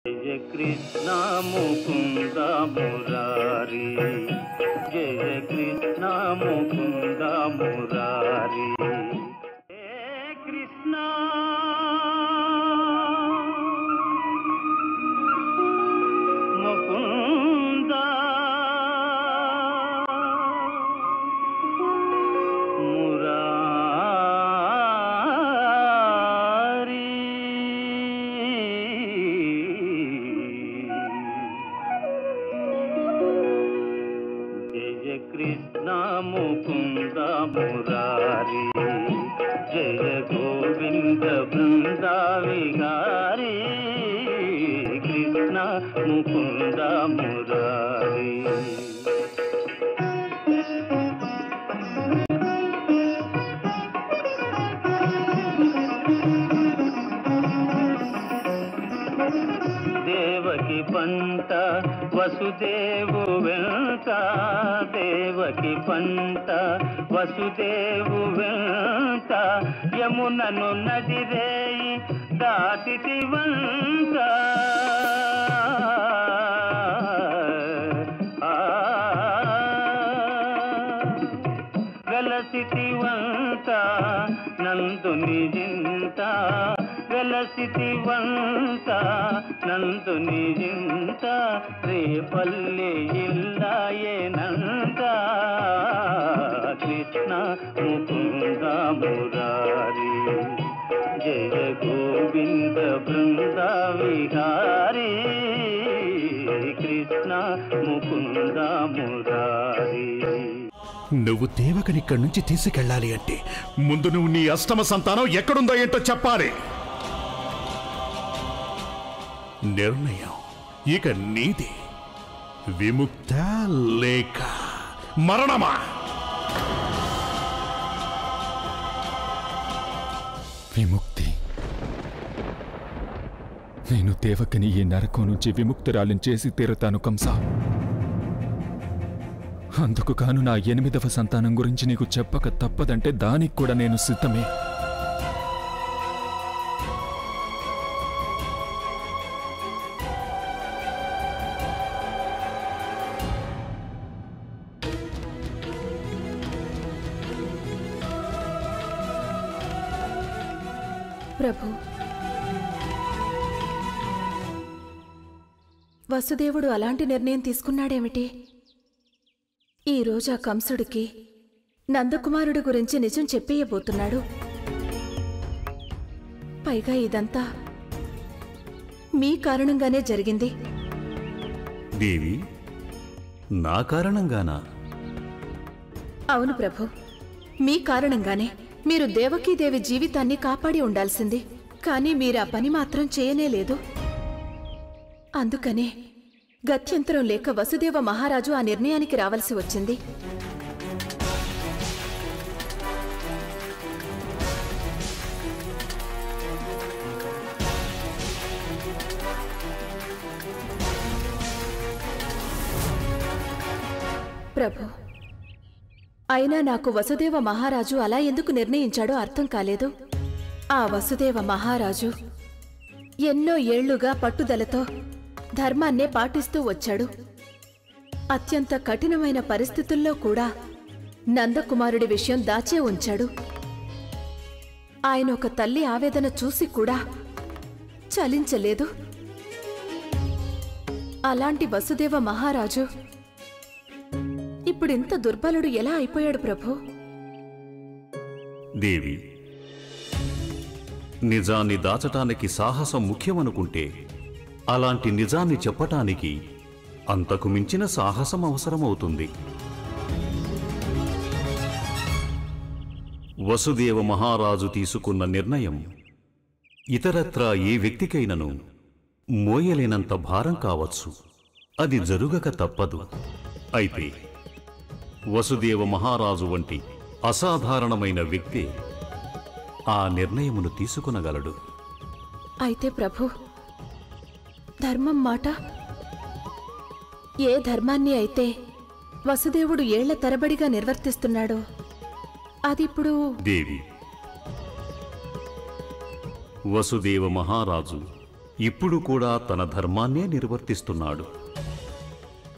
జయ కృష్ణ ముకుంద మురారి, జయ కృష్ణ ముకుంద మురారి, హే కృష్ణ ముకుంద కృష్ణ ముకుంద మురారి, జయ గోవింద బృంద విహారీ, కృష్ణ ముకుంద మురారి. దేవకి పంట వసుదేవు వెంట, దేవకి పంట వసుదేవు వెంట, యమునను నదిరేయి దాటితి వంట, వెలసితి వంట నందుని జింత, వెలసితి వంట నందుని జింత, రేపల్లి ఇల్లాయేనంత, కృష్ణ ముకుంద మురారి, జయ గోవింద బృంద విహారీ, కృష్ణ ముకుంద మురారి. నువ్వు దేవకనిక్కడి నుంచి తీసుకెళ్ళాలి అంటే ముందు నువ్వు నీ అష్టమ సంతానం ఎక్కడుందో ఏంటో చెప్పాలి. నిర్ణయం ఇక నీది. విముక్త లేక మరణమా? విముక్తి. నేను దేవకని ఈ నరకం నుంచి విముక్తురాలిని చేసి తీరుతాను కంస. అందుకు కాను నా 8వ సంతానం గురించి నీకు చెప్పక తప్పదంటే దానికి కూడా నేను సిద్ధమే. ప్రభు, వసుదేవుడు అలాంటి నిర్ణయం తీసుకున్నాడేమిటి? ఈరోజు ఆ కంసుడికి నందకుమారుడి గురించి నిజం చెప్పేయబోతున్నాడు. పైగా ఇదంతా మీ కారణంగానే జరిగింది. దేవి, నా కారణంగానా? అవును ప్రభు, మీ కారణంగానే. మీరు దేవకీదేవి జీవితాన్ని కాపాడి ఉండాల్సింది, కానీ మీరు ఆ పని మాత్రం చేయనేలేదు. అందుకనే గత్యంతరం లేక వసుదేవ మహారాజు ఆ నిర్ణయానికి రావాల్సి వచ్చింది. ప్రభు, అయినా నాకు వసుదేవ మహారాజు అలా ఎందుకు నిర్ణయించాడో అర్థం కాలేదు. ఆ వసుదేవ మహారాజు ఎన్నో ఏళ్లుగా పట్టుదలతో ధర్మాన్నే పాటిస్తూ వచ్చాడు. అత్యంత కఠినమైన పరిస్థితుల్లో కూడా నందకుమారుడి విషయం దాచే ఉంచాడు. ఆయన ఒక తల్లి ఆవేదన చూసి కూడా చలించలేదు. అలాంటి వసుదేవ మహారాజు ఇప్పుడింత దుర్బలుడు ఎలా అయిపోయాడు ప్రభు? దేవి, నిజాన్ని దాచటానికి సాహసం ముఖ్యమనుకుంటే అలాంటి నిజాన్ని చెప్పటానికి అంతకు మించిన సాహసం అవసరమవుతుంది. వసుదేవ మహారాజు తీసుకున్న నిర్ణయం ఇతరత్రా ఏ వ్యక్తికైనను మోయలేనంత భారం కావచ్చు. అది జరుగక తప్పదు. అయితే వసుదేవ మహారాజు వంటి అసాధారణమైన వ్యక్తి ఆ నిర్ణయమును తీసుకునగలడు. అయితే ప్రభు, ధర్మం మాట, ఏ ధర్మాన్ని అయితే వసుదేవుడు ఏళ్ల తరబడిగా నిర్వర్తిస్తున్నాడో అదిప్పుడు... దేవి, వసుదేవ మహారాజు ఇప్పుడు కూడా తన ధర్మాన్నే నిర్వర్తిస్తున్నాడు.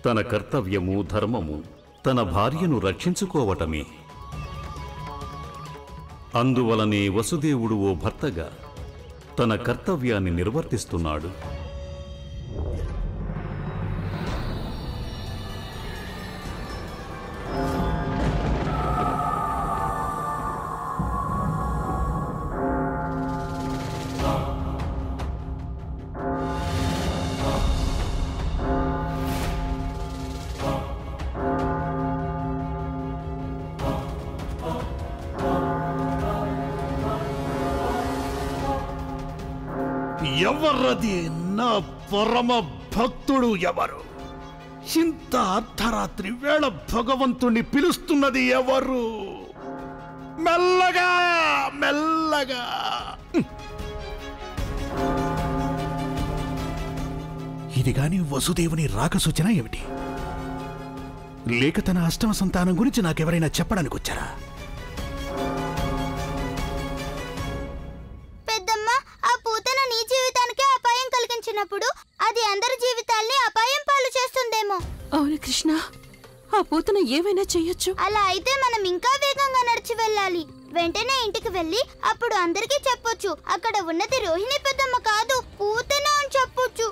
తన కర్తవ్యము ధర్మము తన భార్యను రక్షించుకోవటమే. అందువలనే వసుదేవుడు ఓ భర్తగా తన కర్తవ్యాన్ని నిర్వర్తిస్తున్నాడు. ఎవరది నా పరమ భక్తుడు? ఎవరు ఇంత అర్ధరాత్రి వేళ భగవంతుణ్ణి పిలుస్తున్నది ఎవరు? మెల్లగా మెల్లగా. ఇది గాని వసుదేవుని రాక సూచన ఏమిటి? లేక తన అష్టమ సంతానం గురించి నాకెవరైనా చెప్పడానికి వచ్చారా? అది అందరి జీవితాల్ని అపాయం పాలు చేస్తుందేమో. అవును కృష్ణ, ఆ పూతన ఏమైనా చెయ్యొచ్చు. అలా అయితే మనం ఇంకా వేగంగా నడిచి వెళ్ళాలి. వెంటనే ఇంటికి వెళ్ళి అప్పుడు అందరికీ చెప్పొచ్చు, అక్కడ ఉన్నది రోహిణి పెద్దమ్మ కాదు, పూతన అని చెప్పొచ్చు.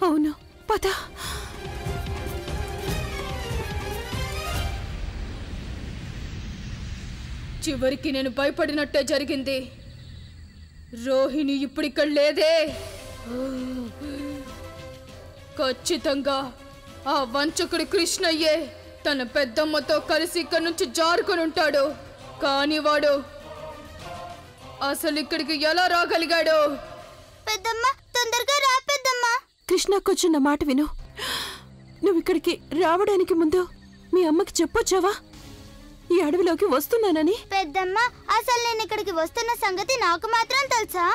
అవును, పద. చివరికి నేను భయపడినట్టే జరిగింది. రోహిణి ఇప్పుడిక్కడ లేదే. ఖచ్చితంగా ఆ వంచకుడి కృష్ణయ్యే తన పెద్దమ్మతో కలిసి ఇక్కడి నుంచి జారుకొని ఉంటాడు. కానీ వాడు అసలు ఇక్కడికి ఎలా రాగలిగాడు? పెద్దమ్మ, తొందరగా రా పెద్దమ్మ. కృష్ణ, కొంచెం నా మాట విను. నువ్వు ఇక్కడికి రావడానికి ముందు మీ అమ్మకి చెప్పొచ్చావా ఈ అడవిలోకి వస్తున్నానని? పెద్దమ్మ, అసలు నేను ఇక్కడికి వస్తున్న సంగతి నాకు మాత్రం తెలుసా?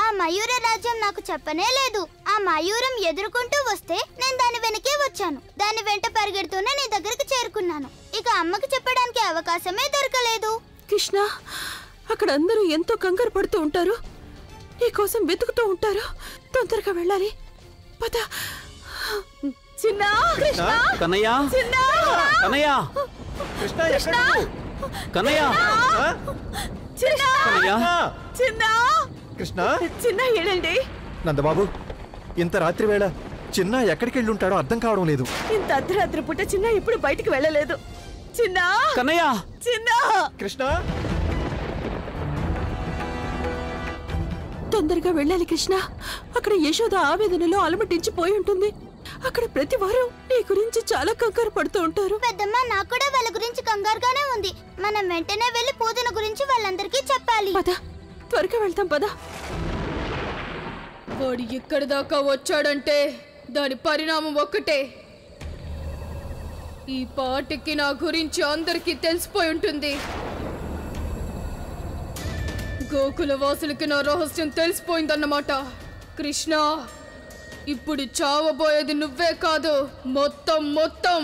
ఆ మయూర రాజ్యం నాకు చెప్పనే లేదు. ఆ మయూరం ఎదుర్కొంటూ వస్తే నేను దాని వెనకే వచ్చాను. దాని వెంట పరిగెడుతూనే నీ దగ్గరికి చేరుకున్నాను. ఇక అమ్మకి చెప్పడానికి అవకాశమే దొరకలేదు. కృష్ణ, అక్కడ అందరూ ఎంతో కంగారు పడుతూ ఉంటారు, నీకోసం వెతుకుతూ ఉంటారు. తొందరగా వెళ్ళాలి, పద. చిన్న కృష్ణ, కన్నయ్య, చిన్న కన్నయ్య, కృష్ణ, కన్నయ్య, చిన్న, చిన్న, కృష్ణ, చిన్న ఏడండి. నందబాబు, ఇంత రాత్రి వేళ చిన్న ఎక్కడికి వెళ్ళి ఉంటాడో అర్థం కావడం లేదు. ఇంత అర్ధరాత్రి పూట చిన్న ఎప్పుడు బయటికి వెళ్ళలేదు. చిన్న, కన్నయ్య, చిన్న. కృష్ణ, తొందరగా వెళ్ళాలి కృష్ణ. అక్కడ యశోద ఆవేదనలో అలమటించిపోయి ఉంటుంది. అక్కడ ప్రతి వారు నీ గురించి చాలా కంగారు పడుతూ ఉంటారు. పెద్దమ్మ, నాకు కూడా వాళ్ళ గురించి కంగారుగానే ఉంది. మనం వెంటనే వెళ్ళి పూతన గురించి వాళ్ళందరికీ చెప్పాలి. పద, త్వరగా వెళ్తాం, పద. వాడు ఇక్కడి దాకా వచ్చాడంటే దాని పరిణామం ఒక్కటే. ఈ పాటికి నా గురించి అందరికీ తెలిసిపోయి ఉంటుంది. గోకుల వాసులకి నా రహస్యం తెలిసిపోయిందన్నమాట. కృష్ణ, ఇప్పుడు చావబోయేది నువ్వే కాదు, మొత్తం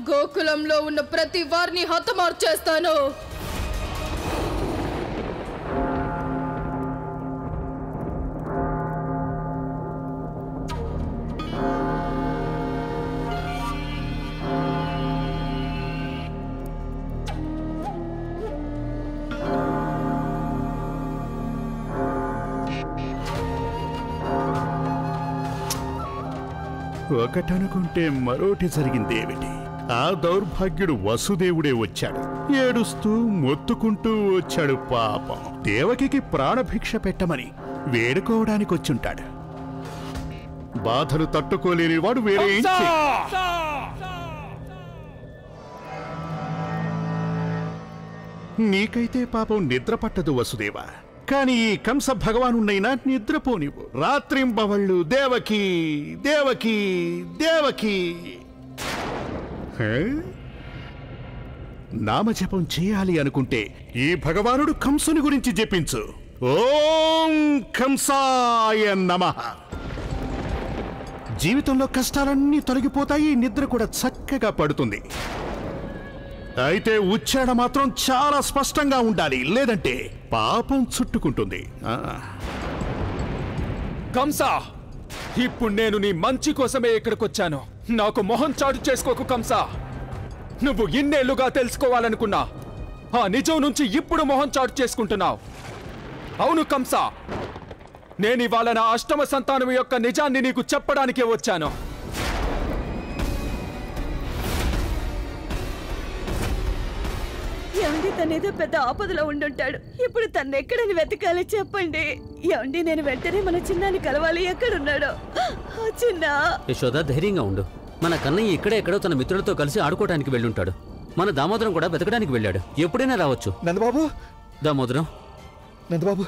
గోకులంలో ఉన్న ప్రతి వారిని హతమార్చేస్తాను. ఒకటనుకుంటే మరోటి జరిగిందేమిటి? ఆ దౌర్భాగ్యుడు వసుదేవుడే వచ్చాడు. ఏడుస్తూ మొత్తుకుంటూ వచ్చాడు. పాపం, దేవకికి ప్రాణభిక్ష పెట్టమని వేడుకోవడానికి వచ్చుంటాడు. బాధలు తట్టుకోలేని వాడు వేరే ఏం నీకైతే పాపం నిద్ర పట్టదు వసుదేవా. కానీ ఈ కంస భగవానున్నైనా నిద్రపోనివ్వు. రాత్రింబవళ్ళు దేవకి దేవకి దేవకి. నామజపం చేయాలి అనుకుంటే ఈ భగవానుడు కంసుని గురించి జపించు. ఓం కంసాయ నమః. జీవితంలో కష్టాలన్నీ తొలగిపోతాయి, నిద్ర కూడా చక్కగా పడుతుంది. అయితే ఉచ్చారణ మాత్రం చాలా స్పష్టంగా ఉండాలి, లేదంటే పాపం చుట్టుకుంటుంది. కంసా, ఇప్పుడు నేను నీ మంచి కోసమే ఇక్కడికొచ్చాను. నాకు మొహం చాటు చేసుకోకు కంసా. నువ్వు ఇన్నేళ్లుగా తెలుసుకోవాలనుకున్నా ఆ నిజం నుంచి ఇప్పుడు మొహం చాటు చేసుకుంటున్నావు. అవును కంసా, నేను ఇవాళ నా అష్టమ సంతానం యొక్క నిజాన్ని నీకు చెప్పడానికే వచ్చాను. ఏమండి, తనేదో పెద్ద ఆపదలో ఉండుంటాడు. ఇప్పుడు తను ఎక్కడని వెతకాలి చెప్పండి. ఏమండి, నేను వెంటనే మన చిన్నాన్ని కలవాలి. ఎక్కడున్నాడో చిన్న. యశోద, ధైర్యంగా ఉండు. మన కన్నయ్య ఇక్కడే ఎక్కడో తన మిత్రులతో కలిసి ఆడుకోవడానికి వెళ్ళుంటాడు. మన దామోదరం కూడా వెతకడానికి వెళ్ళాడు. ఎప్పుడైనా రావచ్చు. నందబాబు, దామోదరం, నందబాబు,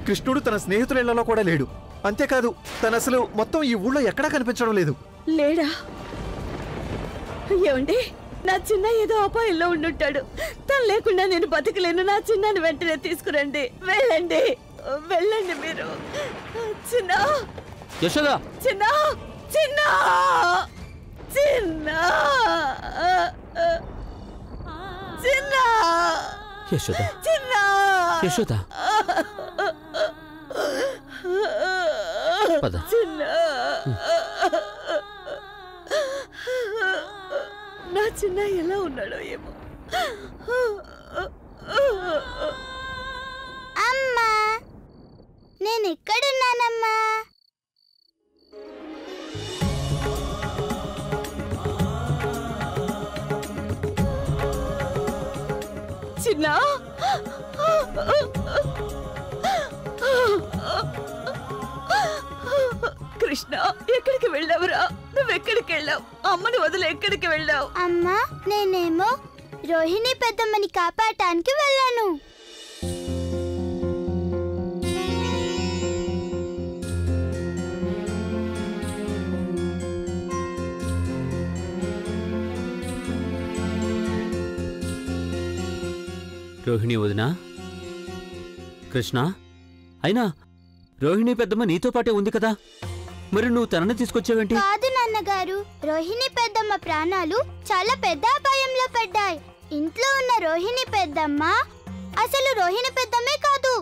కృష్ణుడు తన స్నేహితుల ఇళ్లలో కూడా లేడు. అంతేకాదు, తను అసలు మొత్తం ఈ ఊళ్ళో ఎక్కడా కనిపించడం లేదు. లేడా? ఏమండి, నా చిన్న ఏదో అపాయంలో ఉండుంటాడు. తను లేకుండా నేను బతకలేను. నా చిన్నాన్ని వెంటనే తీసుకురండి. వెళ్ళండి, వెళ్ళండి మీరు. చిన్న, యశోద, చిన్న, చిన్న, చిన్న, చిన్న, యశోద, చిన్న, యశోద, పద. చిన్న. నా చిన్న ఎలా ఉన్నాడో ఏమో. అమ్మా, నేను ఇక్కడున్నానమ్మా. చిన్న, కృష్ణ, ఎక్కడికి వెళ్ళావురా? నువ్వెక్కడికి వెళ్ళావు? అమ్మని వదిలి ఎక్కడికి వెళ్ళావు? అమ్మా, నేనేమో రోహిణి పెద్దమ్మని కాపాడటానికి వెళ్ళాను. రోహిణి వదినా, కృష్ణ, అయినా రోహిణి పెద్దమ్మ నీతో పాటే ఉంది కదా, మరి నువ్వు తనని తీసుకొచ్చావేంటి? కాదు నాన్నగారు, రోహిణి పెద్దమ్మ ప్రాణాలు చాలా పెద్ద అపాయంలో పడ్డాయి. ఇంట్లో ఉన్న రోహిణి పెద్దమ్మ అసలు రోహిణి పెద్దమ్మే కాదు,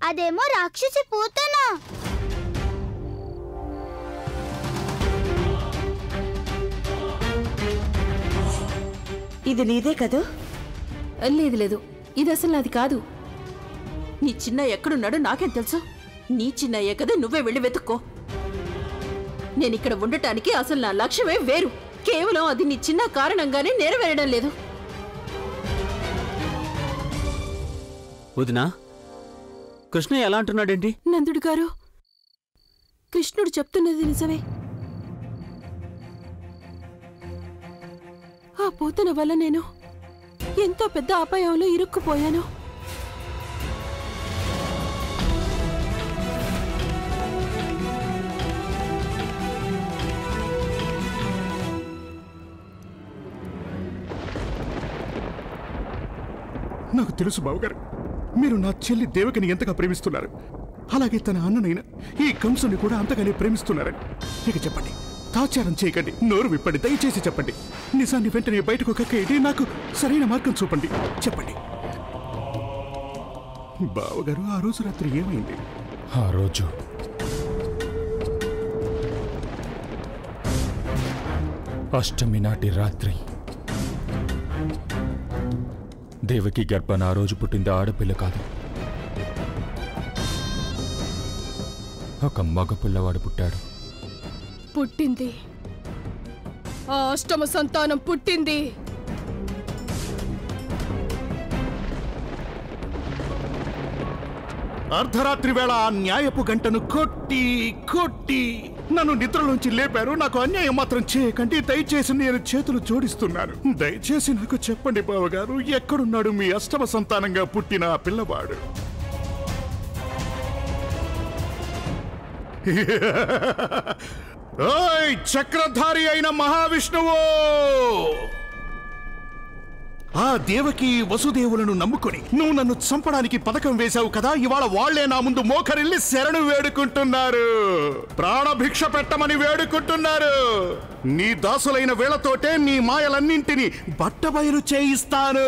అదేమో రాక్షసి పూతన. ఇది నీదే కదూ? లేదు లేదు, ఇది అసలు నాది కాదు. నీ చిన్న ఎక్కడున్నాడో నాకేం తెలుసు? నీ చిన్నయ్యే కదా, నువ్వే వెళ్ళి వెతుక్కో. నేనిక్కడ ఉండటానికి అసలు నా లక్ష్యమే వేరు. కేవలం అది నీ చిన్న కారణంగానే నెరవేరడం లేదు. వదినా, కృష్ణ ఎలా అంటున్నాడేంటి? నందుడు గారు, కృష్ణుడు చెప్తున్నది నిజమే. ఆ పూతన వల్ల నేను ఎంతో పెద్ద అపాయంలో ఇరుక్కుపోయాను. నాకు తెలుసు బావగారు, మీరు నా చెల్లి దేవకిని ఎంతగా ప్రేమిస్తున్నారు. అలాగే తన అన్ననైనా ఈ కంసుని కూడా అంతగానే ప్రేమిస్తున్నారని. ఇక చెప్పండి, తాచారం చేయకండి, నోరు విప్పండి, దయచేసి చెప్పండి. నిజాన్ని వెంటనే బయటకు కక్కేయండి, నాకు సరైన మార్గం చూపండి. చెప్పండి బావగారు, ఆ రోజు రాత్రి ఏమైంది? ఆ రోజు అష్టమి నాటి రాత్రి దేవకి గర్భాన ఆ రోజు పుట్టింది ఆడపిల్ల కాదు, ఒక మగ పిల్లవాడు పుట్టాడు. పుట్టింది, ఆ అష్టమ సంతానం పుట్టింది. అర్ధరాత్రి వేళ ఆ న్యాయపు గంటను కొట్టి కొట్టి నన్ను నిద్రలోంచి లేపారు. నాకు అన్యాయం మాత్రం చేయకండి, దయచేసి నేను చేతులు జోడిస్తున్నాను. దయచేసి నాకు చెప్పండి బావగారు, ఎక్కడున్నాడు మీ అష్టమ సంతానంగా పుట్టిన ఆ పిల్లవాడు? ఓయ్ చక్రధారి అయిన మహావిష్ణువు, ఆ దేవకి వసుదేవులను నమ్ముకొని నువ్వు నన్ను చంపడానికి పథకం వేశావు కదా. ఇవాళ వాళ్లే నా ముందు మోకరిల్లి శరణు వేడుకుంటున్నారు, ప్రాణభిక్ష పెట్టమని వేడుకుంటున్నారు. నీ దాసులైన వేళతోటే నీ మాయలన్నింటినీ బట్టబయలు చేయిస్తాను.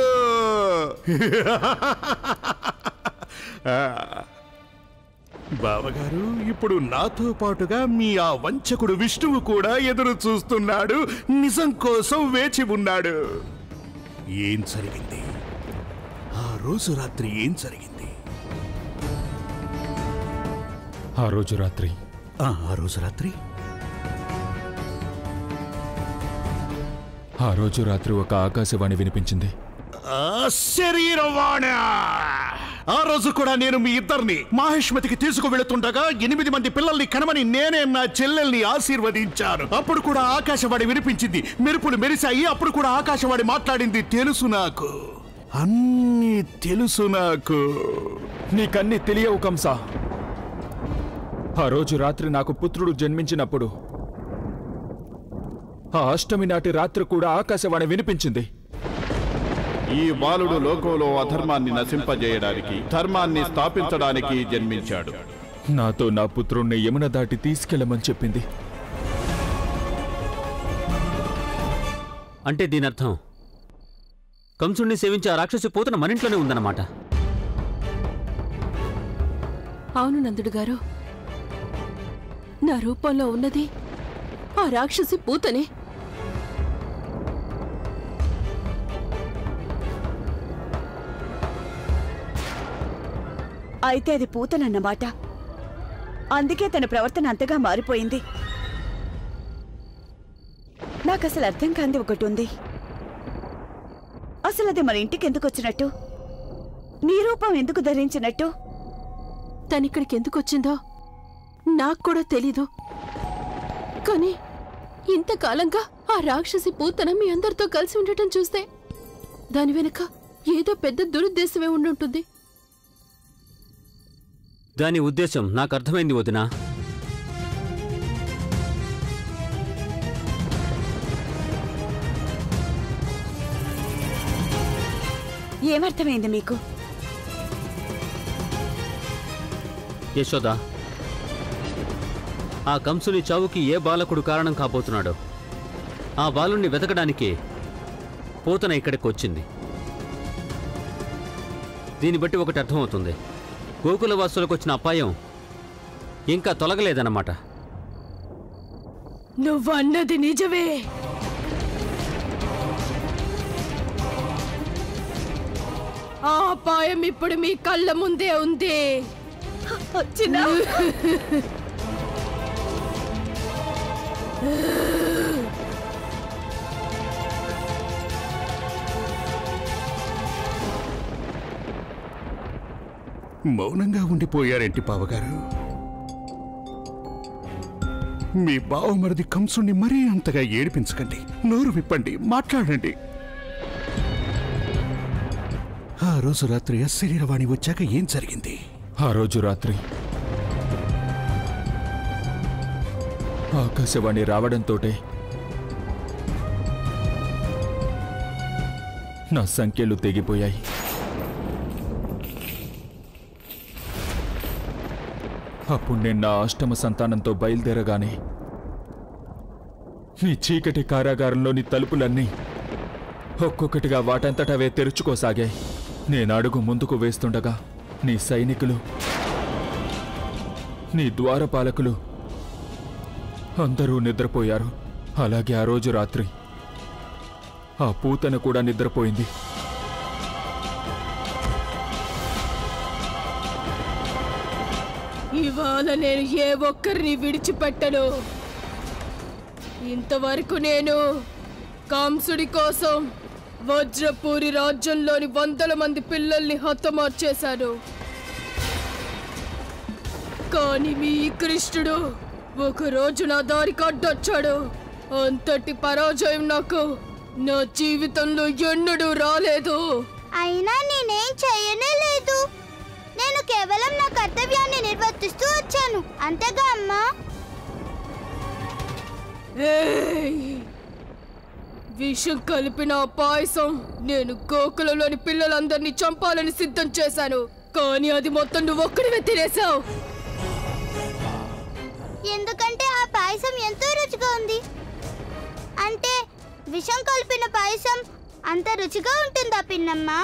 బావగారు, ఇప్పుడు నాతో పాటుగా మీ ఆ వంచకుడు విష్ణువు కూడా ఎదురు చూస్తున్నాడు, నిజం కోసం వేచి ఉన్నాడు. ఏం జరిగింది ఆ రోజు రాత్రి? ఏం జరిగింది ఆ రోజు రాత్రి? ఆ రోజు రాత్రి ఆ రోజు రాత్రి ఒక ఆకాశవాణి వినిపించింది. శరీరవాణ! ఆ రోజు కూడా నేను మీ ఇద్దరిని మాహేష్మతికి తీసుకువెళుతుండగా 8 మంది పిల్లల్ని కనమని నేనే నా చెల్లెల్ని ఆశీర్వదించాను. అప్పుడు కూడా ఆకాశవాణి వినిపించింది, మెరుపులు మెరిశాయి. అప్పుడు కూడా ఆకాశవాణి మాట్లాడింది. తెలుసు నాకు, అన్నీ తెలుసు నాకు. నీకన్నీ తెలియవు కంస. ఆ రోజు రాత్రి నాకు పుత్రుడు జన్మించినప్పుడు ఆ అష్టమి నాటి రాత్రి కూడా ఆకాశవాణి వినిపించింది. ఈ బాలుడు లోకంలో అధర్మాన్ని నశింపజేయడానికి, ధర్మాన్ని స్థాపించడానికి జన్మించాడు. నాతో నా పుత్రుణ్ణి యమున దాటి తీసుకెళ్లమని చెప్పింది. అంటే దీని అర్థం కంసుణ్ణి సేవించి ఆ రాక్షసి పూతన మన ఇంట్లోనే ఉందన్నమాట. అవును నందుడు గారు, నా రూపంలో ఉన్నది ఆ రాక్షసి పూతనే. అయితే అది పూతనన్నమాట. అందుకే తన ప్రవర్తన అంతగా మారిపోయింది. నాకసలు అర్థం కాంది ఒకటి ఉంది. అసలు అది మన ఇంటికి ఎందుకు వచ్చినట్టు, నీ రూపం ఎందుకు ధరించినట్టు? తనిక్కడికి ఎందుకు వచ్చిందో నాకు కూడా తెలీదు. కానీ ఇంతకాలంగా ఆ రాక్షసి పూతన మీ అందరితో కలిసి ఉండటం చూస్తే దాని వెనుక ఏదో పెద్ద దురుద్దేశమే ఉండుంటుంది. దాని ఉద్దేశం నాకు అర్థమైంది వదినా. ఏమర్థమైంది మీకు? యశోదా, ఆ కంసుని చావుకి ఏ బాలకుడు కారణం కాబోతున్నాడో ఆ బాలుణ్ణి వెతకడానికి పూతన ఇక్కడికి వచ్చింది. దీన్ని బట్టి ఒకటి అర్థమవుతుంది, గోకులవాసులకు వచ్చిన అపాయం ఇంకా తొలగలేదన్నమాట. నువ్వన్నది నిజమే. ఆ అపాయం ఇప్పుడు మీ కళ్ళ ముందే ఉంది. మౌనంగా ఉండిపోయారేంటి బావగారు? మీ బావమరిది కంసుణ్ణి మరీ అంతగా ఏడిపించకండి. నోరు విప్పండి, మాట్లాడండి. ఆ రోజు రాత్రి అశరీరవాణి వచ్చాక ఏం జరిగింది? ఆ రోజు రాత్రి ఆకాశవాణి రావడంతోటే నా సంఖ్యలు తెగిపోయాయి. అప్పుడు నేను నా అష్టమ సంతానంతో బయలుదేరగానే నీ చీకటి కారాగారంలోని తలుపులన్నీ ఒక్కొక్కటిగా వాటంతటవే తెరుచుకోసాగాయి. నేను అడుగు ముందుకు వేస్తుండగా నీ సైనికులు, నీ ద్వారపాలకులు అందరూ నిద్రపోయారు. అలాగే ఆ రోజు రాత్రి ఆ పూతన కూడా నిద్రపోయింది. ఇవాళ నేను ఏ ఒక్కరిని విడిచిపెట్టను. ఇంతవరకు నేను కంసుడి కోసం వజ్రపూరి రాజ్యంలోని 100 మంది పిల్లల్ని హతమార్చేశాను. కానీ మీ కృష్ణుడు ఒకరోజు నా దారికి అడ్డొచ్చాడు. అంతటి పరాజయం నాకు నా జీవితంలో ఎన్నడూ రాలేదు. అయినా నేనేం చేయనే లేదు. నేను కేవలం నా కర్తవ్యాన్ని నిర్వర్తిస్తూ వచ్చాను, అంతేగా అమ్మా? విషం కలిపిన పాయసం నేను గోకులంలోని పిల్లలందరినీ చంపాలని సిద్ధం చేశాను. కానీ అది మొత్తం నువ్వు ఒక్కడివే తినేశావు. ఎందుకంటే ఆ పాయసం ఎంతో రుచిగా ఉంది. అంటే విషం కలిపిన పాయసం అంత రుచిగా ఉంటుందా పిన్నమ్మా?